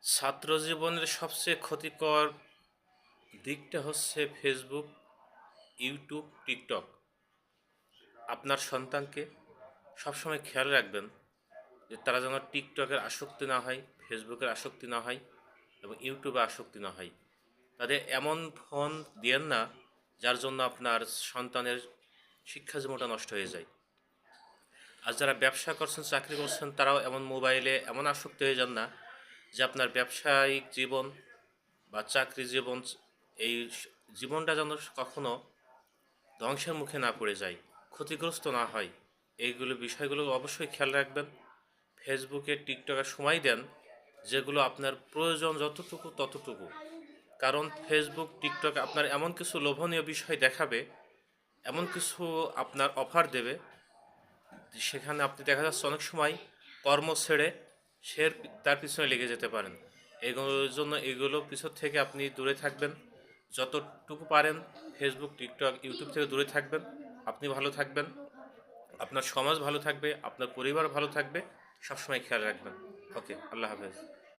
ছাত্র জীবনের সবচেয়ে ক্ষতিকর দিকটা হচ্ছে ফেসবুক, ইউটিউব, টিকটক। আপনার সন্তানকে সবসময় খেয়াল রাখবেন যে তারা যেন টিকটকের আসক্তি না হয়, ফেসবুকের আসক্তি না হয় এবং ইউটিউবে আসক্তি না হয়। তাদের এমন ফোন দিয়েন না যার জন্য আপনার সন্তানের শিক্ষা জীবনটা নষ্ট হয়ে যায়। আর যারা ব্যবসা করছেন, চাকরি করছেন, তারাও এমন মোবাইলে এমন আসক্তি হয়ে যান না যে আপনার ব্যবসায়িক জীবন বা চাকরি জীবন, এই জীবনটা যেন কখনো ধ্বংসের মুখে না পড়ে যায়, ক্ষতিগ্রস্ত না হয়। এইগুলো বিষয়গুলো অবশ্যই খেয়াল রাখবেন। ফেসবুকে, টিকটকে সময় দেন যেগুলো আপনার প্রয়োজন যতটুকু ততটুকু। কারণ ফেসবুক, টিকটক আপনার এমন কিছু লোভনীয় বিষয় দেখাবে, এমন কিছু আপনার অফার দেবে, সেখানে আপনি দেখা যাচ্ছে অনেক সময় কর্ম ছেড়ে সে তার পিছনে লেগে যেতে পারেন। এগুলোর জন্য এগুলো পিছন থেকে আপনি দূরে থাকবেন যতটুকু পারেন। ফেসবুক, টিকটক, ইউটিউব থেকে দূরে থাকবেন। আপনি ভালো থাকবেন, আপনার সমাজ ভালো থাকবে, আপনার পরিবার ভালো থাকবে। সবসময় খেয়াল রাখবেন। ওকে, আল্লাহ হাফেজ।